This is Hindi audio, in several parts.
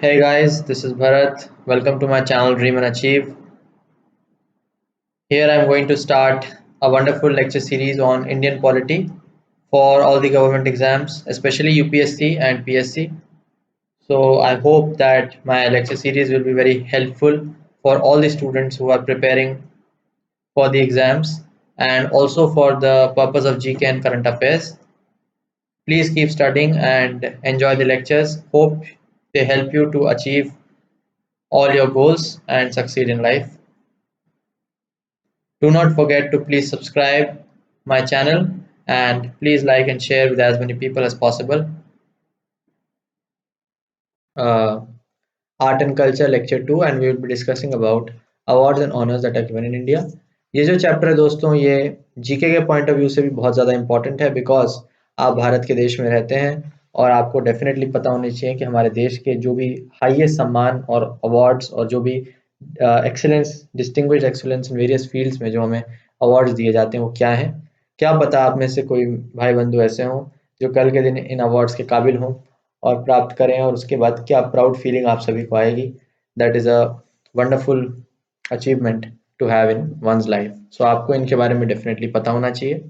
Hey guys, this is Bharat. Welcome to my channel Dream and Achieve. Here I'm going to start a wonderful lecture series on Indian polity for all the government exams, especially UPSC and PSC. So I hope that my lecture series will be very helpful for all the students who are preparing for the exams and also for the purpose of GK and current affairs. Please keep studying and enjoy the lectures. Hope they help you to achieve all your goals and succeed in life. Do not forget to please subscribe my channel and please like and share with as many people as possible. Uh, Art and Culture Lecture 2 and we will be discussing about awards and honors that are given in India. ये जो चैप्टर है दोस्तों ये जीके के पॉइंट ऑफ व्यू से भी बहुत ज़्यादा इंपॉर्टेंट है बिकॉज आप भारत के देश में रहते हैं और आपको डेफिनेटली पता होनी चाहिए कि हमारे देश के जो भी हाईएस्ट सम्मान और अवार्ड्स और जो भी excellence distinguished excellence in various fields में जो हमें अवार्ड्स दिए जाते हैं वो क्या हैं। क्या पता आप में से कोई भाई बंधु ऐसे हों जो कल के दिन इन अवार्ड्स के काबिल हों और प्राप्त करें और उसके बाद क्या प्राउड फीलिंग आप सभी को आएगी। That is a wonderful achievement to have in one's life. So आपको इनके बारे में डेफिनेटली पता होना चाहिए।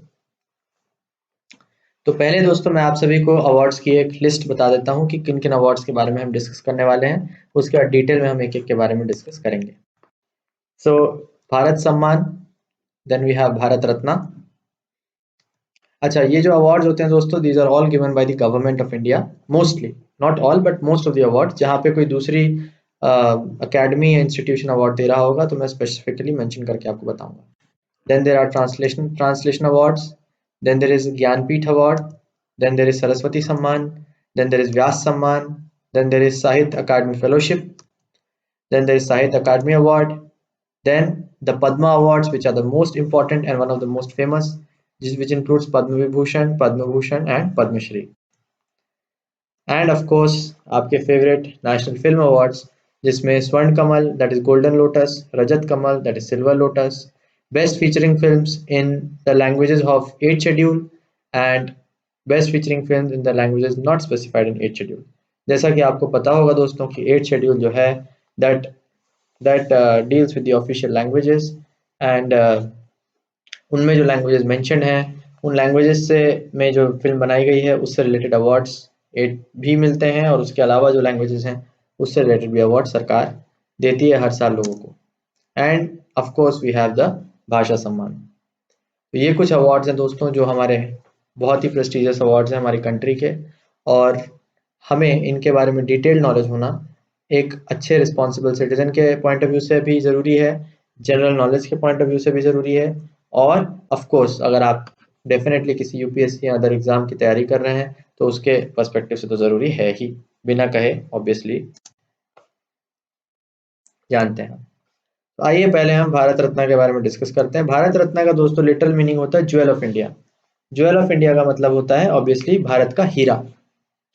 तो पहले दोस्तों मैं आप सभी को अवार्ड्स की एक लिस्ट बता देता हूँ कि किन किन अवार्ड्स के बारे में हम डिस्कस करने वाले हैं, उसके बाद डिटेल में हम एक एक के बारे में डिस्कस करेंगे। So Bharat Samman, then we have Bharat Ratna. अच्छा, ये जो अवार्ड्स होते हैं दोस्तों these are all given by the government of India mostly, not all but most of the awards. जहाँ पे कोई दूसरी अकेडमी या इंस्टीट्यूशन अवार्ड दे रहा होगा तो मैं स्पेसिफिकली मेंशन करके आपको बताऊंगा। Then there are translation awards, then there is Jnanpith award, then there is Saraswati Samman, then there is व्यास सम्मान, then there is Sahitya Akademi fellowship, then there is Sahitya Academy Award, then the Padma Awards, which are the most important and one of the most famous, which includes Padma Vibhushan, Padma Bhushan and Padma Shri. And of course आपके favorite National Film Awards जिसमें स्वर्ण कमल that is Golden Lotus, Rajat Kamal that is Silver Lotus, Best Featuring Films in the languages of 8th schedule and Best Featuring Films in the languages not specified in 8th schedule। जैसा कि आपको पता होगा दोस्तों कि 8th schedule जो है that deals with the official languages and उनमें जो लैंग्वेजेस मेंशन्ड हैं उन लैंग्वेजेस से में जो फिल्म बनाई गई है उससे रिलेटेड अवार्ड्स भी मिलते हैं और उसके अलावा जो लैंग्वेजेस हैं उससे रिलेटेड भी अवार्ड सरकार देती है हर साल लोगों को। And of course we have the भाषा सम्मान। तो ये कुछ अवार्ड्स हैं दोस्तों जो हमारे बहुत ही प्रेस्टिजियस अवार्ड्स हैं हमारी कंट्री के, और हमें इनके बारे में डिटेल्ड नॉलेज होना एक अच्छे रिस्पॉन्सिबल सिटीजन के पॉइंट ऑफ व्यू से भी ज़रूरी है, जनरल नॉलेज के पॉइंट ऑफ व्यू से भी ज़रूरी है, और ऑफ कोर्स अगर आप डेफिनेटली किसी यूपीएससी या अदर एग्जाम की तैयारी कर रहे हैं तो उसके पर्सपेक्टिव से तो ज़रूरी है ही, बिना कहे ऑब्वियसली जानते हैं। तो आइए पहले हम भारत रत्न के बारे में डिस्कस करते हैं। भारत रत्न का दोस्तों लिटरल मीनिंग होता है jewel of India. Jewel of India का मतलब होता है ऑब्वियसली भारत का हीरा।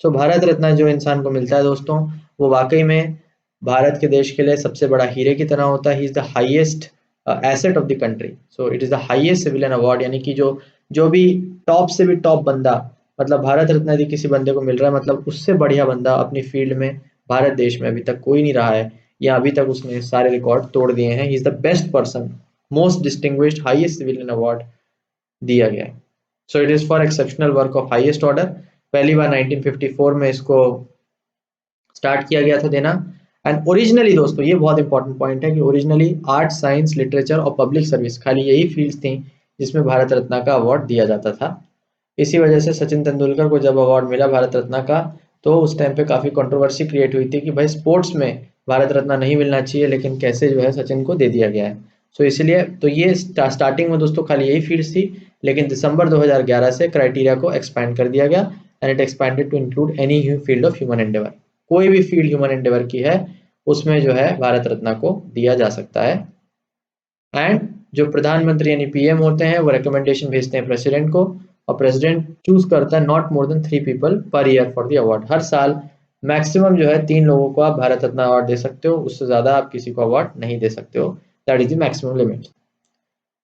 सो भारत रत्न जो इंसान को मिलता है दोस्तों वो वाकई में भारत के देश के लिए सबसे बड़ा हीरे की तरह होता है। He is the highest asset of the country, so it is the highest civilian award, यानी कि जो भी टॉप से भी टॉप बंदा, मतलब भारत रत्न यदि किसी बंदे को मिल रहा है मतलब उससे बढ़िया बंदा अपनी फील्ड में भारत देश में अभी तक कोई नहीं रहा है, या अभी तक उसने सारे रिकॉर्ड तोड़ दिए हैं। He is the best person, most distinguished, highest civilian award दिया गया है। सो it is for exceptional work of highest order. पहली बार 1954 में इसको स्टार्ट किया गया था देना। एंड ओरिजिनली दोस्तों ये बहुत इंपॉर्टेंट पॉइंट है कि ओरिजिनली आर्ट, साइंस, लिटरेचर और पब्लिक सर्विस खाली यही फील्ड्स थी जिसमें भारत रत्न का अवार्ड दिया जाता था। इसी वजह से सचिन तेंदुलकर को जब अवार्ड मिला भारत रत्न का तो उस टाइम पे काफ़ी कंट्रोवर्सी क्रिएट हुई थी कि भाई स्पोर्ट्स में भारत रत्न नहीं मिलना चाहिए लेकिन कैसे जो है सचिन को दे दिया गया है। सो इसलिए तो ये स्टार्टिंग में दोस्तों खाली यही फील्ड्स थी, लेकिन दिसंबर 2011 से क्राइटेरिया को एक्सपैंड कर दिया गया and it expanded to include any field of human endeavour. कोई भी फील्ड ह्यूमन एंडेवर की है उसमें जो है भारत रत्न को दिया जा सकता है। एंड जो प्रधानमंत्री यानी पीएम होते हैं वो रिकमेंडेशन भेजते हैं प्रेसिडेंट को और प्रेसिडेंट चूज करता है not more than 3 people per year for the award. हर साल मैक्सिमम जो है 3 लोगों को आप भारत रत्न अवार्ड दे सकते हो, उससे ज्यादा आप किसी को अवार्ड नहीं दे सकते हो। That is the maximum limit.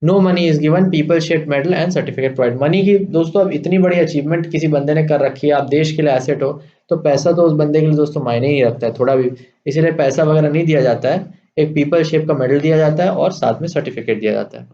No money is given, people shape medal and certificate provide. Money की दोस्तों अब इतनी बड़ी अचीवमेंट किसी बंदे ने कर रखी है, आप देश के लिए एसेट हो, तो पैसा तो उस बंदे के लिए दोस्तों मायने ही रखता है थोड़ा भी, इसीलिए पैसा वगैरह नहीं दिया जाता है, एक पीपल शेप का मेडल दिया जाता है और साथ में सर्टिफिकेट दिया जाता है।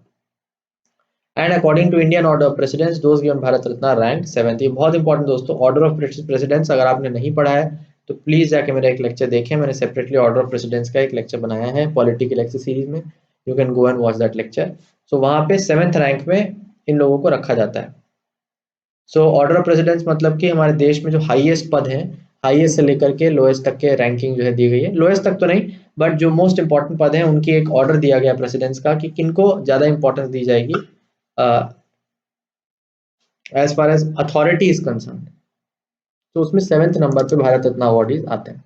And according to Indian order of precedence those given Bharat Ratna rank 7th। ये बहुत इंपॉर्टेंट दोस्तों, ऑर्डर ऑफ प्रेसिडेंस अगर आपने नहीं पढ़ा है तो प्लीज जाके मेरा एक लेक्चर देखें, मैंने सेपरेटली ऑर्डर ऑफ प्रेसिडेंस का एक लेक्चर बनाया है पॉलिटी के लेक्चर सीरीज में, you can go and watch that lecture. So वहां पे 7th रैंक में इन लोगों को रखा जाता है। सो ऑर्डर ऑफ प्रेसिडेंस मतलब कि हमारे देश में जो हाईएस्ट पद हैं, हाईएस्ट से लेकर के लोएस्ट तक के रैंकिंग जो है दी गई है, लोएस्ट तक तो नहीं बट जो मोस्ट इंपॉर्टेंट पद हैं उनकी एक ऑर्डर दिया गया प्रेसिडेंस का कि किनको ज्यादा इंपॉर्टेंस दी जाएगी as far as authority is concern. तो उसमें 7th नंबर पे भारत रत्न अवार्डीज आते हैं।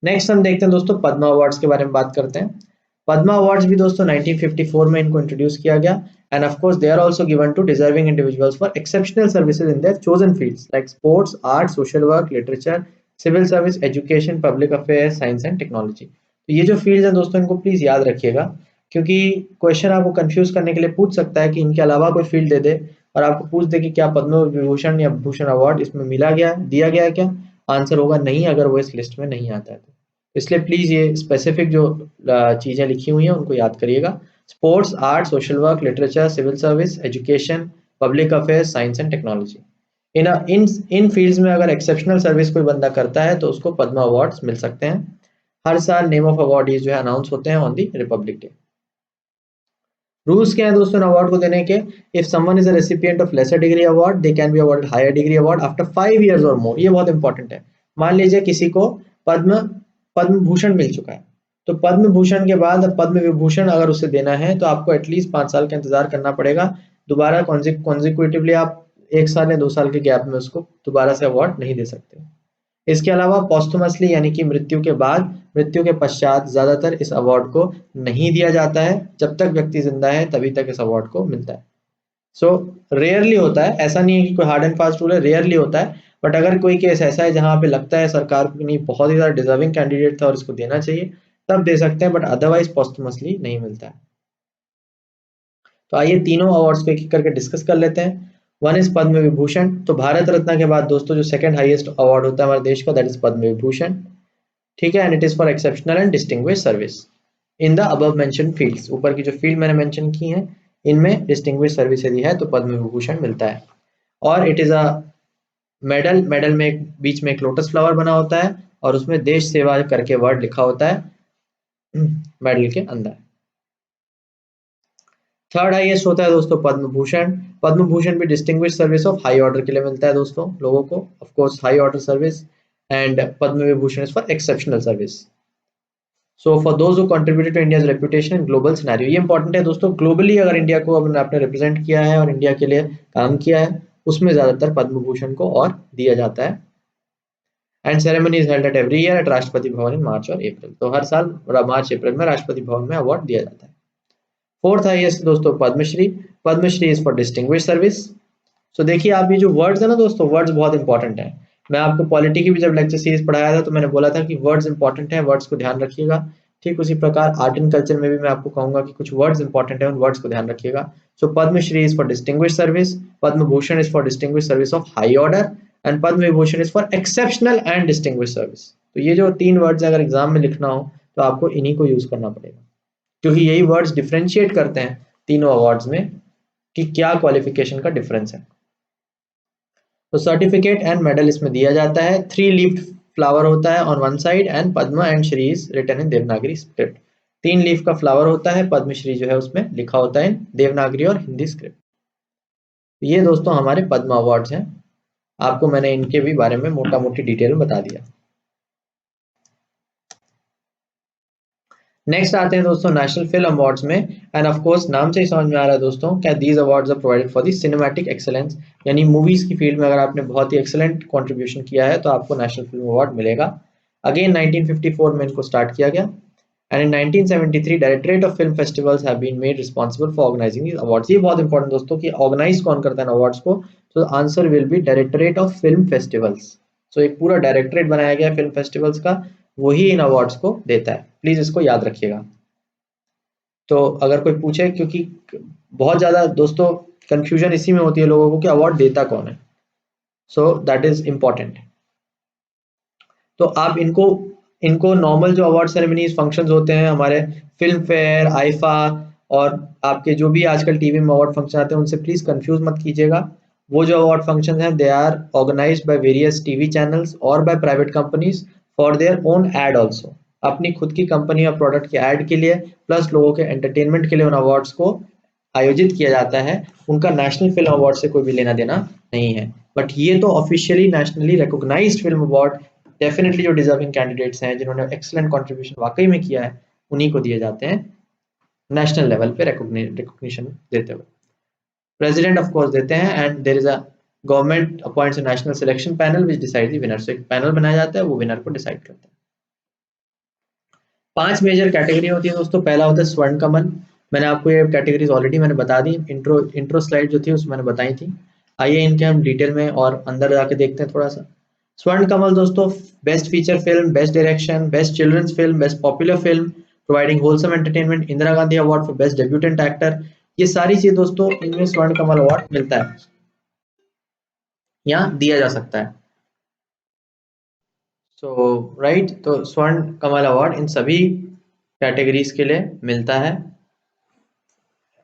नेक्स्ट हम देखते हैं दोस्तों पद्मा अवार्ड्स के बारे में बात करते हैं। पद्मा अवार्ड्स भी दोस्तों 1954 में इनको इंट्रोड्यूस किया गया and of course they are also given to deserving individuals for exceptional services in their chosen fields like sports, art, social work, literature, civil service, education, public affairs, science and technology. तो ये जो फील्ड है दोस्तों इनको प्लीज याद रखिएगा, क्योंकि क्वेश्चन आपको कंफ्यूज करने के लिए पूछ सकता है कि इनके अलावा कोई फील्ड दे दे और आपको पूछ दे कि क्या पद्म विभूषण या भूषण अवार्ड इसमें मिला गया दिया गया है क्या, आंसर होगा नहीं अगर वो इस लिस्ट में नहीं आता है तो। इसलिए प्लीज ये स्पेसिफिक जो चीजें लिखी हुई हैं उनको याद करिएगा। Sports, art, social work, literature, civil service, education, public affairs, science and technology. इन फील्ड्स में अगर एक्सेप्शनल सर्विस कोई बंदा करता है तो उसको पद्मा अवार्ड्स मिल सकते हैं। हर साल नेम ऑफ अवार्डीज जो है अनाउंस होते हैं on the Republic Day. Rules क्या है दोस्तों अवार्ड को देने के? If someone is a recipient of lesser degree award they can be awarded higher degree award after 5 years और मोर। ये बहुत इंपॉर्टेंट है। मान लीजिए किसी को पद्म पद्म भूषण मिल चुका है, तो पद्म भूषण के बाद अब पद्म विभूषण अगर उसे देना है तो आपको एटलीस्ट 5 साल का इंतजार करना पड़ेगा। दोबारा कॉन्जिक्यूटिवली आप 1 साल या 2 साल के गैप में उसको दोबारा से अवार्ड नहीं दे सकते। इसके अलावा पोस्टुमसली यानी कि मृत्यु के बाद, मृत्यु के पश्चात ज्यादातर इस अवार्ड को नहीं दिया जाता है। जब तक व्यक्ति जिंदा है तभी तक इस अवार्ड को मिलता है। सो रेयरली होता है, ऐसा नहीं है कि कोई हार्ड एंड फास्ट रूल है, रेयरली होता है। बट अगर कोई केस ऐसा है जहां पे लगता है सरकार को नहीं बहुत ही ज्यादा डिजर्विंग कैंडिडेट था और इसको देना चाहिए, तब दे सकते हैं, बट अदरवाइज पोस्टुमसली नहीं मिलता है। तो आइए तीनों अवार्ड्स को एक एक करके डिस्कस कर लेते हैं। One is Padma Vibhushan. तो भारत रत्न के बाद दोस्तों जो सेकंड हाईएस्ट अवार्ड होता है हमारे देश का दैट इज पद्म विभूषण। ठीक है, and it is for exceptional and distinguish service in the above mention fields. ऊपर की जो फील्ड मैंने मेंशन की है इनमें डिस्टिंग्विश सर्विस यदि है तो पद्म विभूषण मिलता है। और it is a medal, medal में एक बीच में एक लोटस फ्लावर बना होता है और उसमें देश सेवा करके वर्ड लिखा होता है मेडल के अंदर। थर्ड हाईएस्ट होता है दोस्तों पद्म भूषण। पद्म भूषण भी distinguish service of high order के लिए मिलता है दोस्तों लोगों को, of course high order service. And Padma Vibhushan is for exceptional service. So for those who contributed to India's reputation in global scenario. ये इंपॉर्टेंट है दोस्तों, ग्लोबली अगर इंडिया को आपने रिप्रेजेंट किया है और इंडिया के लिए काम किया है उसमें ज्यादातर पद्म भूषण को और दिया जाता है। And ceremony is held at every year at Rashtrapati Bhavan इन मार्च और अप्रैल। तो हर साल मार्च अप्रैल में राष्ट्रपति भवन में अवार्ड दिया जाता है। फोर्थ हाईएस्ट दोस्तों Padma Shri. Padma Shri is for distinguish service. So देखिए आप ये जो वर्ड्स है ना दोस्तों, वर्ड्स बहुत इंपॉर्टेंट है। मैं आपको पॉलिटी की भी जब लेक्चर सीरीज पढ़ाया था तो मैंने बोला था कि वर्ड्स इंपॉर्टेंट है, वर्ड्स को ध्यान रखिएगा। ठीक उसी प्रकार आर्ट एंड कल्चर में भी मैं आपको कहूंगा कि कुछ वर्ड्स इंपॉर्टेंट है, उन वर्ड्स को ध्यान रखिएगा। So Padma Shri is for distinguish service, Padma Bhushan is for distinguish service of high order and Padma Vibhushan is for exceptional and distinguish service. तो ये जो 3 वर्ड्स अगर एग्जाम में लिखना हो तो आपको इन्हीं को यूज करना पड़ेगा, क्योंकि यही वर्ड्स डिफरेंशिएट करते हैं तीनों अवार्ड्स में कि क्या क्वालिफिकेशन का डिफरेंस है। तो सर्टिफिकेट एंड मेडल इसमें दिया जाता है। 3 लीफ फ्लावर होता है on one side and Padma and Shri is written in Devanagari script. 3 leaf का फ्लावर होता है, पद्मश्री जो है उसमें लिखा होता है इन देवनागरी और हिंदी स्क्रिप्ट। ये दोस्तों हमारे पद्म अवार्ड्स हैं, आपको मैंने इनके भी बारे में मोटा मोटी डिटेल में बता दिया। नेक्स्ट आते हैं दोस्तों नेशनल फिल्म अवार्ड्स में। एंड ऑफ कोर्स नाम से ही समझ में आ रहा है दोस्तों क्या these awards are provided for the cinematic excellence, यानी मूवीज की फील्ड में अगर आपने बहुत ही एक्सेलेंट कंट्रीब्यूशन किया है तो आपको नेशनल फिल्म अवार्ड मिलेगा। अगेन 1954 में इनको स्टार्ट किया गया and in 1973 directorate of film festivals have been made responsible for organising these awards. ये बहुत इंपॉर्टेंट दोस्तों कि ऑर्गेनाइज कौन करता है अवार्ड्स को, तो answer will be directorate of film festivals. So एक पूरा डायरेक्टरेट बनाया गया फिल्म फेस्टिवल्स का, वही इन अवार्ड्स को देता है, प्लीज इसको याद रखिएगा। तो अगर कोई पूछे, क्योंकि बहुत ज्यादा दोस्तों कंफ्यूजन इसी में होती है लोगों को कि अवार्ड देता कौन है, सो दैट इज इम्पॉर्टेंट। तो आप इनको इनको नॉर्मल जो अवार्ड सेरेमनीज फंक्शंस होते हैं हमारे, फिल्म फेयर, आईफा और आपके जो भी आजकल टीवी में अवार्ड फंक्शन आते हैं उनसे प्लीज कंफ्यूज मत कीजिएगा। वो जो अवार्ड फंक्शन हैं they are organized by various TV channels और by private companies for their own ad also. अपनी खुद की कंपनी और प्रोडक्ट के ऐड के लिए प्लस लोगों के एंटरटेनमेंट के लिए उन अवार्ड्स को आयोजित किया जाता है। उनका नेशनल फिल्म अवार्ड से कोई भी लेना देना नहीं है। बट ये तो officially nationally recognised film award definitely जो डिजर्विंग कैंडिडेट्स हैं जिन्होंने एक्सीलेंट कंट्रीब्यूशन वाकई में किया है उन्हीं को दिए जाते हैं नेशनल लेवल पे रिकॉग्निशन देते हुए। प्रेसिडेंट ऑफ कोर्स देते हैं and there is a government appoints a national selection panel which decide the winner. So एक पैनल बनाया जाता है वो विनर को डिसाइड करता है। 5 मेजर कैटेगरी होती है दोस्तों। पहला होता है स्वर्ण कमल। मैंने आपको ये कैटेगरीज ऑलरेडी मैंने बता दी, इंट्रो स्लाइड जो थी उसमें मैंने बताई थी। आइए इनके हम डिटेल में और अंदर जाके देखते हैं थोड़ा सा। स्वर्ण कमल दोस्तों, best feature film, best direction, best children's film, best popular film, providing wholesome entertainment, Indira Gandhi award for best debutant actor. ये सारी चीज दोस्तों इनमें स्वर्ण कमल अवार्ड मिलता है या दिया जा सकता है। सो राइट, तो स्वर्ण कमल अवार्ड इन सभी कैटेगरीज के लिए मिलता है।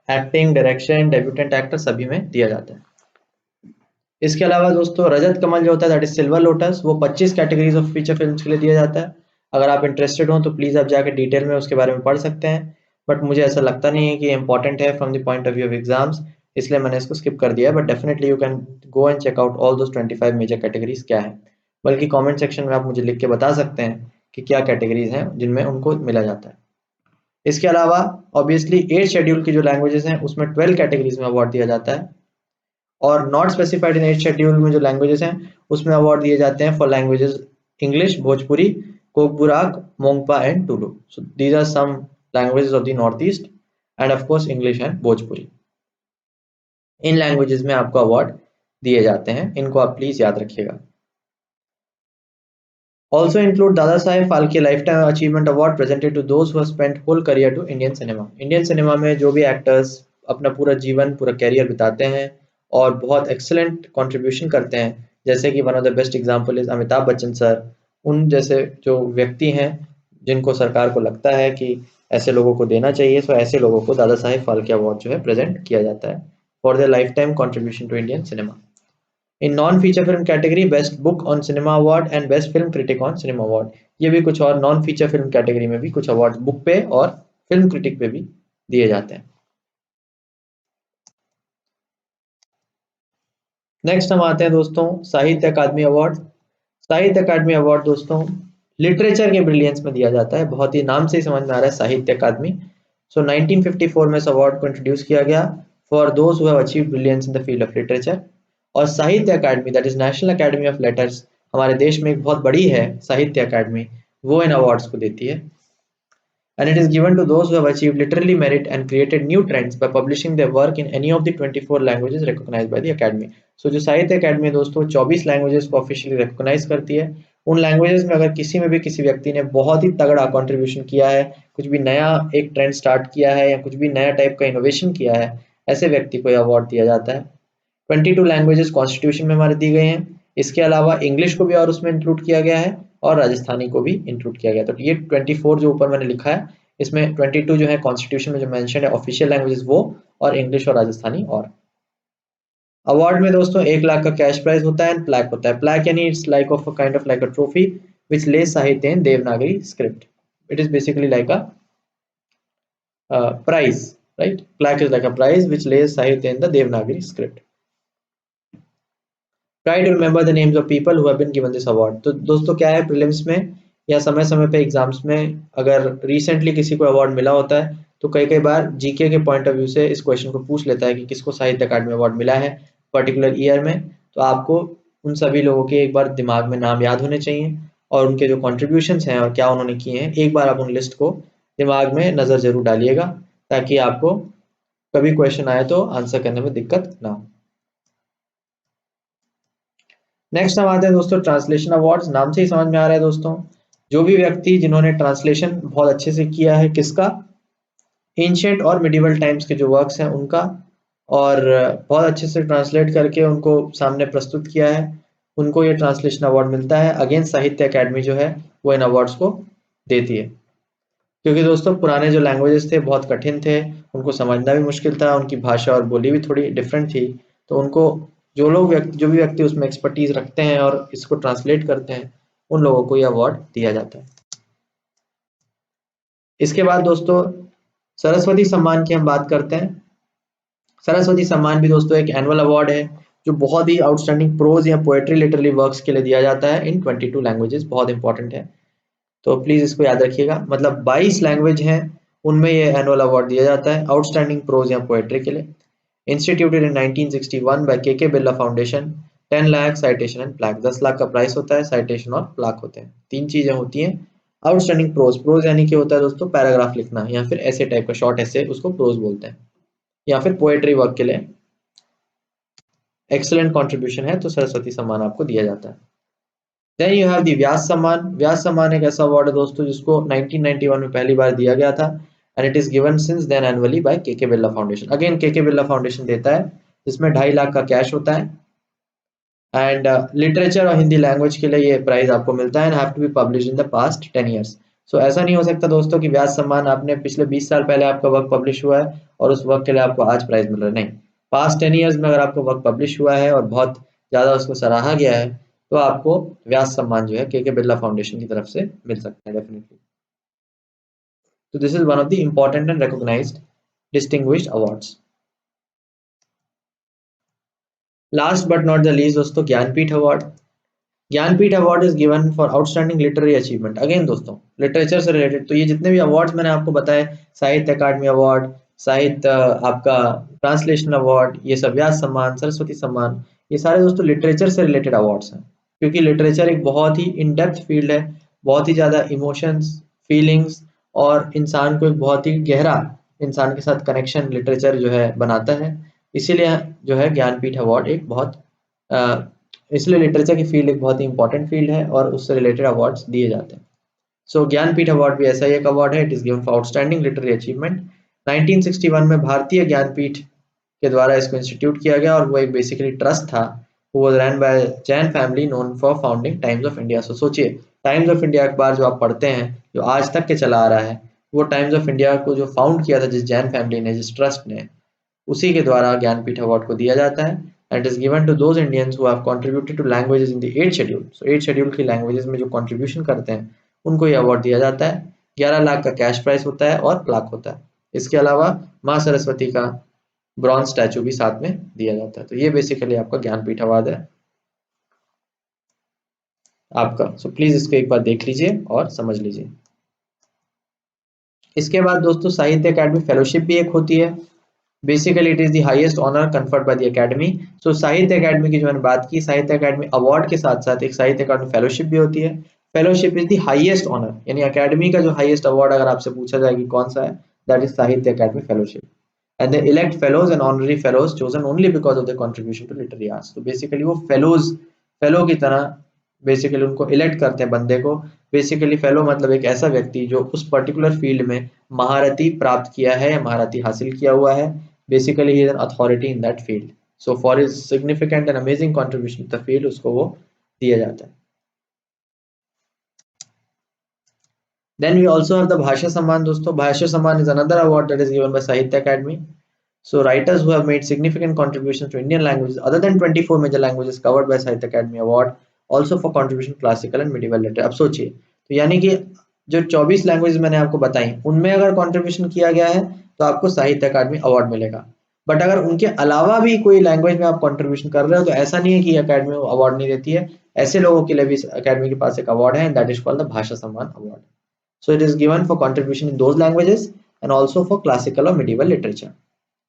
एक्टिंग, डायरेक्शन, डेब्यूटेंट एक्टर सभी में दिया जाता है। इसके अलावा दोस्तों रजत कमल जो होता है दैट इज सिल्वर लोटस, वो 25 कैटेगरीज ऑफ फीचर फिल्म्स के लिए दिया जाता है। अगर आप इंटरेस्टेड हो तो प्लीज आप जाकर डिटेल में उसके बारे में पढ़ सकते हैं। बट मुझे ऐसा लगता नहीं है कि इंपॉर्टेंट है from the point of view of exams, इसलिए मैंने इसको स्किप कर दिया है। But definitely you can go and check out all those 25 major categories क्या है। बल्कि कमेंट सेक्शन में आप मुझे लिख के बता सकते हैं कि क्या कैटेगरीज हैं जिनमें उनको मिला जाता है। इसके अलावा ऑब्वियसली 8 शेड्यूल की जो लैंग्वेजेस हैं उसमें 12 कैटेगरीज में अवार्ड दिया जाता है। और नॉट स्पेसिफाइड इन 8 शेड्यूल में जो लैंग्वेजेस हैं उसमें अवार्ड दिए जाते हैं for languages English, Bhojpuri, Kokborok, Monpa and Tulu. So these are some languages of the north east and of course English and Bhojpuri. इन लैंग्वेजेस में आपको अवार्ड दिए जाते हैं, इनको आप प्लीज याद रखिएगा। Also include Dada Saheb Phalke Lifetime Achievement Award presented to those who have spent whole career to Indian cinema. Indian cinema में जो भी एक्टर्स अपना पूरा जीवन, पूरा कैरियर बिताते हैं और बहुत एक्सीलेंट कंट्रीब्यूशन करते हैं, जैसे कि one of the best example is Amitabh Bachchan sir. उन जैसे जो व्यक्ति हैं जिनको सरकार को लगता है कि ऐसे लोगों को देना चाहिए, सो ऐसे लोगों को दादा साहेब फाल्के अवार्ड जो है प्रेजेंट किया जाता है for their lifetime contribution to Indian cinema. In non feature film category best book on cinema award and best film critic on cinema award. ये भी कुछ और नॉन फीचर फिल्म कैटेगरी में भी कुछ अवार्ड बुक पे और फिल्म क्रिटिक पे भी दिए जाते हैं। नेक्स्ट हम आते हैं दोस्तों साहित्य अकादमी अवार्ड। साहित्य अकादमी अवार्ड दोस्तों लिटरेचर के ब्रिलियंस में दिया जाता है। बहुत ही नाम से ही समझ में आ रहा है साहित्य अकादमी। सो 1954 में इस अवार्ड को इंट्रोड्यूस किया गया for those who have achieved brilliance in the field of literature. और Sahitya Akademi that is national academy of letters, हमारे देश में एक बहुत बड़ी है साहित्य अकादमी, वो इन अवार्ड्स को देती है। And it is given to those who have achieved literary merit and created new trends by publishing their work in any of the 24 languages recognized by the academy. So जो साहित्य अकेडमी है दोस्तों 24 लैंग्वेजेस को ऑफिशियली रिकॉग्नाइज करती है। उन लैंग्वेजेस में अगर किसी में भी किसी व्यक्ति ने बहुत ही तगड़ा कंट्रीब्यूशन किया है, कुछ भी नया एक ट्रेंड स्टार्ट किया है या कुछ भी नया टाइप का इनोवेशन किया है, ऐसे व्यक्ति को यह अवार्ड दिया जाता है। 22 लैंग्वेजेस कॉन्स्टिट्यूशन में हमारे दी गई हैं। इसके अलावा इंग्लिश को भी और उसमें इंक्लूड किया गया है और राजस्थानी को भी इंक्लूड किया गया। तो ये 24 जो ऊपर मैंने लिखा है इसमें 22 जो है कॉन्स्टिट्यूशन में जो मेंशन है ऑफिशियल लैंग्वेजेस वो, और इंग्लिश और राजस्थानी। और अवार्ड में दोस्तों 1 लाख का कैश प्राइज होता है, प्लैक होता है। प्लैक यानी it's like of a kind of like a trophy which less Sahitya in Devanagari script. It is basically like a prize, right? Plaque is like a prize which lays sahitya in the Devanagari script. Try to remember the names of people who have been given this award. तो दोस्तों क्या है प्रीलिम्स में या समय समय पे एग्जाम्स में अगर रिसेंटली किसी को अवार्ड मिला होता है तो कई कई बार जीके के पॉइंट ऑफ व्यू से इस क्वेश्चन को पूछ लेता है कि किसको साहित्य अकादमी अवार्ड मिला है पर्टिकुलर ईयर में। तो आपको उन सभी लोगों के एक बार दिमाग में नाम याद होने चाहिए और उनके जो कॉन्ट्रीब्यूशंस हैं और क्या उन्होंने किए हैं एक बार आप उन लिस्ट को दिमाग में नज़र जरूर डालिएगा ताकि आपको कभी क्वेश्चन आए तो आंसर करने में दिक्कत ना हो। नेक्स्ट हम आते हैं दोस्तों ट्रांसलेशन अवार्ड्स। नाम से ही समझ में आ रहा है दोस्तों, जो भी व्यक्ति जिन्होंने ट्रांसलेशन बहुत अच्छे से किया है किसका, एंशिएंट और मिडिवल टाइम्स के जो वर्क्स हैं उनका, और बहुत अच्छे से ट्रांसलेट करके उनको सामने प्रस्तुत किया है उनको ये ट्रांसलेशन अवार्ड मिलता है। अगेन साहित्य अकेडमी जो है वो इन अवार्ड्स को देती है, क्योंकि दोस्तों पुराने जो लैंग्वेजेस थे बहुत कठिन थे, उनको समझना भी मुश्किल था, उनकी भाषा और बोली भी थोड़ी डिफरेंट थी, तो उनको जो भी व्यक्ति उसमें एक्सपर्टीज रखते हैं और इसको ट्रांसलेट करते हैं, उन लोगों को ये अवार्ड दिया जाता है। इसके बाद दोस्तों सरस्वती सम्मान की हम बात करते हैं। सरस्वती सम्मान भी दोस्तों एक एनुअल अवार्ड है जो बहुत ही आउटस्टैंडिंग प्रोज या पोएट्री लिटरेरी वर्क्स के लिए दिया जाता है इन 22 लैंग्वेजेस, बहुत इंपॉर्टेंट है, तो प्लीज इसको याद रखिएगा। मतलब 22 लैंग्वेज हैं उनमें ये एनुअल अवार्ड दिया जाता है आउटस्टैंडिंग प्रोज या पोएट्री के लिए। Instituted in 1961 bye K Birla foundation. 10 lakh citation and plaque, 10 lakh का प्राइस होता है, साइटेशन और प्लाक होते हैं। तीन चीजें होती हैं। आउटस्टैंडिंग प्रोज, प्रोज यानी कि होता है दोस्तों पैराग्राफ लिखना या फिर ऐसे टाइप का शॉर्ट ऐसे, उसको प्रोज बोलते हैं, या फिर पोएट्री वर्क के लिए एक्सीलेंट कंट्रीब्यूशन है तो सरस्वती सम्मान आपको दिया जाता है। देन यू हैव द व्यास सम्मान। व्यास सम्मान एक ऐसा अवार्ड है दोस्तों जिसको 1991 में पहली बार दिया गया था and it is given since then annually by K Birla foundation. Again के बिरला फाउंडेशन देता है, जिसमें 2.5 लाख का कैश होता है एंड लिटरेचर और हिंदी लैंग्वेज के लिए ये प्राइज आपको मिलता है and have to be publish in the past 10 years. So ऐसा नहीं हो सकता दोस्तों कि व्यास सम्मान आपने पिछले 20 साल पहले आपका वर्क पब्लिश हुआ है और उस वर्क के लिए आपको आज प्राइज मिल रहा है, नहीं। पास्ट 10 ईयर्स में अगर आपका वर्क पब्लिश हुआ है और बहुत ज्यादा उसको सराहा गया है तो आपको व्यास सम्मान जो है के बिरला फाउंडेशन की तरफ से मिल सकता है डेफिनेटली। तो this is one of the important and recognized distinguished awards. Last but not the least दोस्तों Jnanpith award. Jnanpith award is given for outstanding literary achievement. Again दोस्तों लिटरेचर से रिलेटेड तो ये जितने भी अवार्ड्स मैंने आपको बताए, साहित्य अकादमी अवार्ड, साहित्य आपका ट्रांसलेशन अवार्ड, ये सब व्यास सम्मान, सरस्वती सम्मान, ये सारे दोस्तों लिटरेचर से रिलेटेड अवार्ड्स हैं, क्योंकि लिटरेचर एक बहुत ही इन डेप्थ फील्ड है, बहुत ही ज्यादा इमोशंस, फीलिंग्स और इंसान को एक बहुत ही गहरा इंसान के साथ कनेक्शन लिटरेचर जो है बनाता है। इसीलिए जो है ज्ञानपीठ अवार्ड एक बहुत इसलिए लिटरेचर की फील्ड एक बहुत ही इंपॉर्टेंट फील्ड है और उससे रिलेटेड अवार्ड्स दिए जाते हैं। सो ज्ञानपीठ अवार्ड भी ऐसा ही एक अवार्ड है, it is given for outstanding literary achievement. 1961 में भारतीय ज्ञानपीठ के द्वारा इसको इंस्टीट्यूट किया गया और वो एक बेसिकली ट्रस्ट था, वो was run by Jain family known for founding Times of India. So सोचिए टाइम्स ऑफ इंडिया अखबार जो आप पढ़ते हैं जो आज तक के चला आ रहा है, वो टाइम्स ऑफ इंडिया को जो फाउंड किया था जिस जैन फैमिली ने, जिस ट्रस्ट ने, उसी के द्वारा ज्ञानपीठ अवार्ड को दिया जाता है and is given to those Indians who have contributed to languages in the 8th schedule. So 8th schedule की लैंग्वेजेस में जो कंट्रीब्यूशन करते हैं उनको ये अवार्ड दिया जाता है। 11 लाख का कैश प्राइस होता है और प्लाक होता है। इसके अलावा माँ सरस्वती का ब्रॉन्ज स्टैचू भी साथ में दिया जाता है। तो ये बेसिकली आपका ज्ञानपीठ अवार्ड है आपका। सो प्लीज इसको एक बार देख लीजिए और समझ लीजिए। इसके बाद दोस्तों साहित्य अकादमी फेलोशिप भी एक होती है। Basically it is the highest honour conferred by the academy. So Sahitya Akademi की जो मैंने बात की, साहित्य अकादमी अवार्ड के साथ साथ एक साहित्य अकादमी फेलोशिप भी होती है। Fellowship is the highest honour, यानी अकादमी का जो हाईएस्ट अवार्ड अगर आपसे पूछा जाए कि कौन सा है, that is Sahitya Akademi fellowship. And they elect fellows and honorary fellows chosen only because of the contribution to literary arts. तो बेसिकली वो फेलोज, फेलो की तरह बेसिकली उनको इलेक्ट करते हैं बंदे को। बेसिकली फेलो मतलब एक ऐसा व्यक्ति जो उस पर्टिकुलर फील्ड में महारती प्राप्त किया है या महारती हासिल किया हुआ है। Basically, he is an authority in that field. So for his significant and amazing contribution to the field, उसको वो दिया जाता है। Then we also have the भाषा सम्मान दोस्तों। भाषा सम्मान is another award that is given by साहित्य अकादमी. So writers who have made significant contributions to Indian languages other than 24 major languages covered by साहित्य अकादमी award, also for contribution to classical and medieval literature। अब सोचिए, तो यानी कि जो 24 लैंग्वेज मैंने आपको बताई उनमें अगर कंट्रीब्यूशन किया गया है तो आपको साहित्य अकादमी अवार्ड मिलेगा। बट अगर उनके अलावा भी कोई लैंग्वेज में आप कंट्रीब्यूशन कर रहे हो तो ऐसा नहीं है कि अकादमी अवार्ड नहीं देती है। ऐसे लोगों के लिए भी अकादमी के पास एक अवार्ड है and that is called the भाषा Samman award. So it is given for contribution in those languages and also for classical और medieval literature.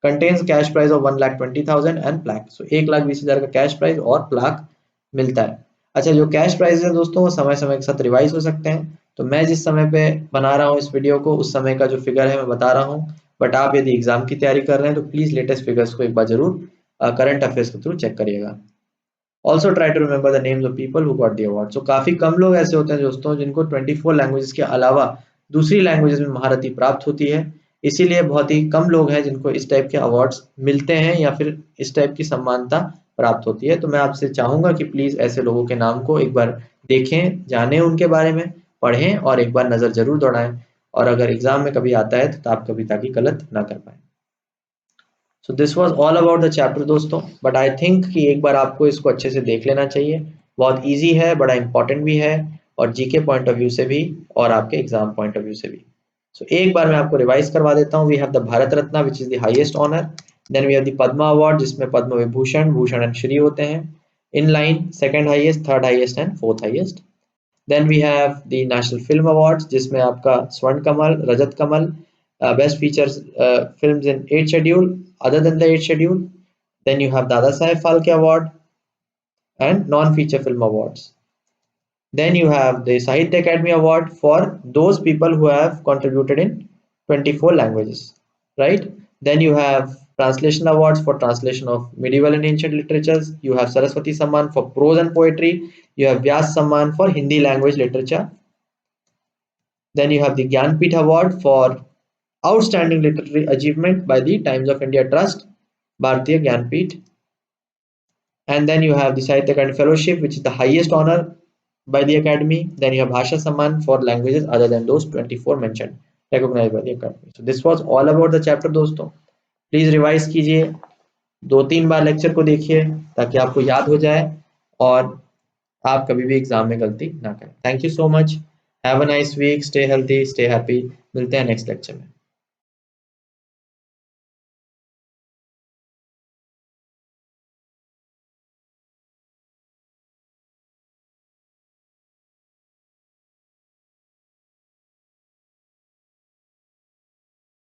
Contains cash prize of 1,20,000 and plaque. So 1,20,000 का कैश प्राइस और प्लाक मिलता है। अच्छा, जो कैश प्राइस है दोस्तों वो समय समय के साथ रिवाइज हो सकते हैं, तो मैं जिस समय पे बना रहा हूँ इस वीडियो को उस समय का जो फिगर है मैं बता रहा हूँ। बट आप यदि एग्जाम की तैयारी कर रहे हैं तो प्लीज लेटेस्ट फिगर्स को एक बार जरूर करंट अफेयर्स के थ्रू चेक करिएगा। Also try to remember the names of people who got the award. So काफी कम लोग ऐसे होते हैं दोस्तों जिनको 24 लैंग्वेजेस के अलावा दूसरी लैंग्वेजेस में महारती प्राप्त होती है। इसीलिए बहुत ही कम लोग हैं जिनको इस टाइप के अवार्ड्स मिलते हैं या फिर इस टाइप की सम्मानता प्राप्त होती है। तो मैं आपसे चाहूंगा कि प्लीज ऐसे लोगों के नाम को एक बार देखें, जानें उनके बारे में, पढ़ें और एक बार नजर जरूर दौड़ाएं, और अगर एग्जाम में कभी आता है तो आप कभी ताकि गलत ना कर पाए। So this was all about the chapter दोस्तों, बट आई थिंक कि एक बार आपको इसको अच्छे से देख लेना चाहिए। बहुत इजी है, बड़ा इंपॉर्टेंट भी है, और जीके पॉइंट ऑफ व्यू से भी और आपके एग्जाम पॉइंट ऑफ व्यू से भी। सो एक बार मैं आपको रिवाइज करवा देता हूँ। We have the Bharat Ratna which is the highest honour, then we have the Padma award जिसमें पद्म विभूषण, भूषण एंड श्री होते हैं, in line second highest, third highest and fourth highest. Then we have the national film awards जिसमें आपका Swarna Kamal, Rajat Kamal, best features films in 8th schedule other than the 8th schedule. Then you have Dada Saheb Phalke Award and non-feature film awards. Then you have the Sahitya Academy Award for those people who have contributed in 24 languages, right? Then you have translation awards for translation of medieval and ancient literatures. You have Saraswati Samman for prose and poetry. You have Vyas Samman for Hindi language literature. Then you have the Gyanpith Award for outstanding literary achievement by the Times of India Trust, Bharatiya Gyanpith. And then you have the Sahitya Akademi Fellowship, which is the highest honor by the Academy. Then you have Bhasha Samman for languages other than those 24 mentioned, recognized by the Academy. So this was all about the chapter दोस्तों. प्लीज रिवाइज कीजिए, 2-3 बार लेक्चर को देखिए ताकि आपको याद हो जाए और आप कभी भी एग्जाम में गलती ना करें। Thank you so much, have a nice week, stay healthy, stay happy. मिलते हैं नेक्स्ट लेक्चर में।